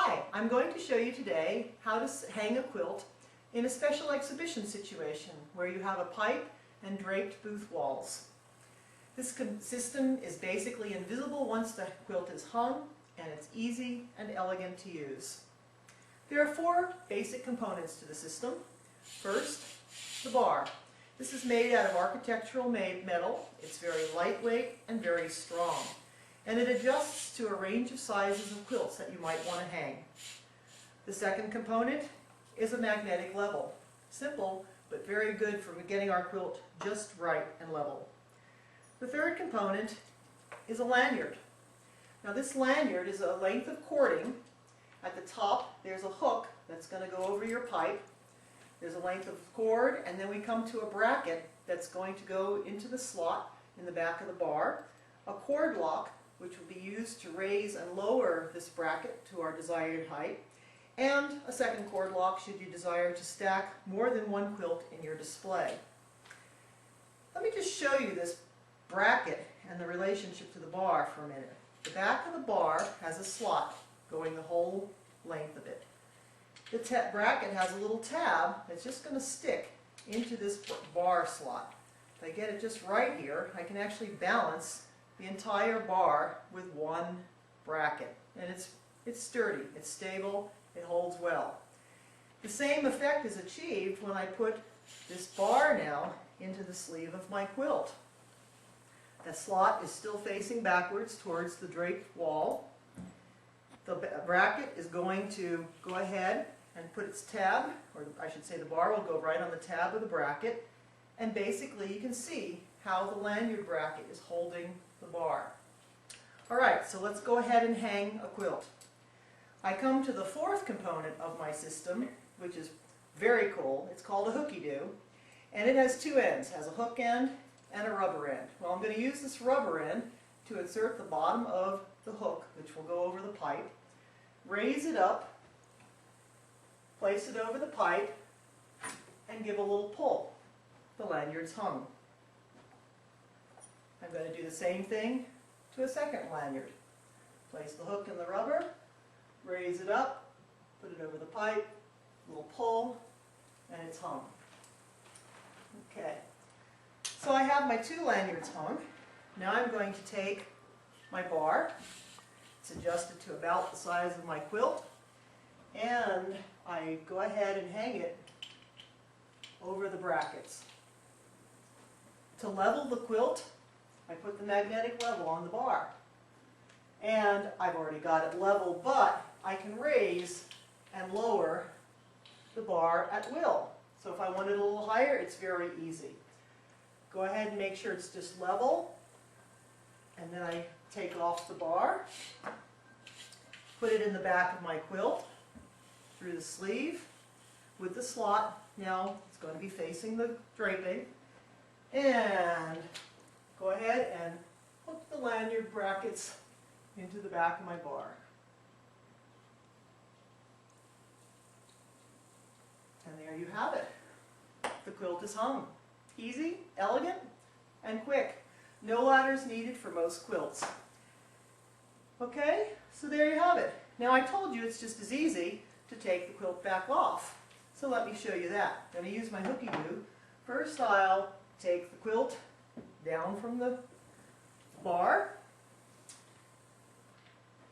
Hi, I'm going to show you today how to hang a quilt in a special exhibition situation where you have a pipe and draped booth walls. This system is basically invisible once the quilt is hung, and it's easy and elegant to use. There are four basic components to the system. First, the bar. This is made out of architectural metal. It's very lightweight and very strong, and it adjusts to a range of sizes of quilts that you might want to hang. The second component is a magnetic level. Simple, but very good for getting our quilt just right and level. The third component is a lanyard. Now this lanyard is a length of cording. At the top there's a hook that's going to go over your pipe. There's a length of cord, and then we come to a bracket that's going to go into the slot in the back of the bar, a cord lock which will be used to raise and lower this bracket to our desired height, and a second cord lock should you desire to stack more than one quilt in your display. Let me just show you this bracket and the relationship to the bar for a minute. The back of the bar has a slot going the whole length of it. The bracket has a little tab that's just going to stick into this bar slot. If I get it just right here, I can actually balance the entire bar with one bracket. And it's sturdy, it's stable, it holds well. The same effect is achieved when I put this bar now into the sleeve of my quilt. The slot is still facing backwards towards the draped wall. The bracket is going to go ahead and put its tab, or I should say the bar will go right on the tab of the bracket, and basically you can see how the lanyard bracket is holding the bar. Alright, so let's go ahead and hang a quilt. I come to the fourth component of my system, which is very cool. It's called a hooky-doo, and it has two ends. It has a hook end and a rubber end. Well, I'm going to use this rubber end to insert the bottom of the hook, which will go over the pipe, raise it up, place it over the pipe, and give a little pull. The lanyard's hung. I'm going to do the same thing to a second lanyard. Place the hook in the rubber, raise it up, put it over the pipe, a little pull, and it's hung. Okay, so I have my two lanyards hung. Now I'm going to take my bar. It's adjusted to about the size of my quilt, and I go ahead and hang it over the brackets. To level the quilt, I put the magnetic level on the bar. And I've already got it level, but I can raise and lower the bar at will. So if I want it a little higher, it's very easy. Go ahead and make sure it's just level, and then I take off the bar, put it in the back of my quilt, through the sleeve, with the slot. Now it's going to be facing the draping, and go ahead and hook the lanyard brackets into the back of my bar. And there you have it. The quilt is hung. Easy, elegant, and quick. No ladders needed for most quilts. Okay, so there you have it. Now I told you it's just as easy to take the quilt back off. So let me show you that. I'm going to use my hooky-doo. First I'll take the quilt down from the bar,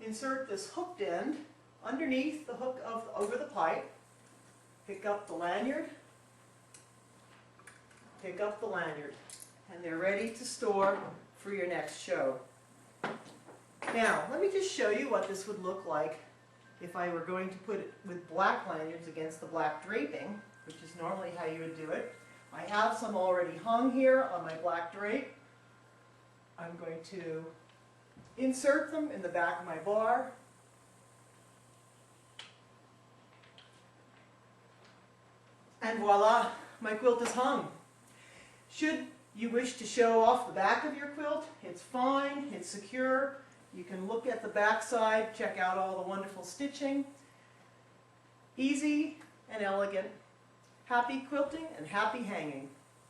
insert this hooked end underneath the hook over the pipe, pick up the lanyard, pick up the lanyard, and they're ready to store for your next show. Now, let me just show you what this would look like if I were going to put it with black lanyards against the black draping, which is normally how you would do it. I have some already hung here on my black drape. I'm going to insert them in the back of my bar. And voila, my quilt is hung. Should you wish to show off the back of your quilt, it's fine, it's secure. You can look at the back side, check out all the wonderful stitching. Easy and elegant. Happy quilting and happy hanging.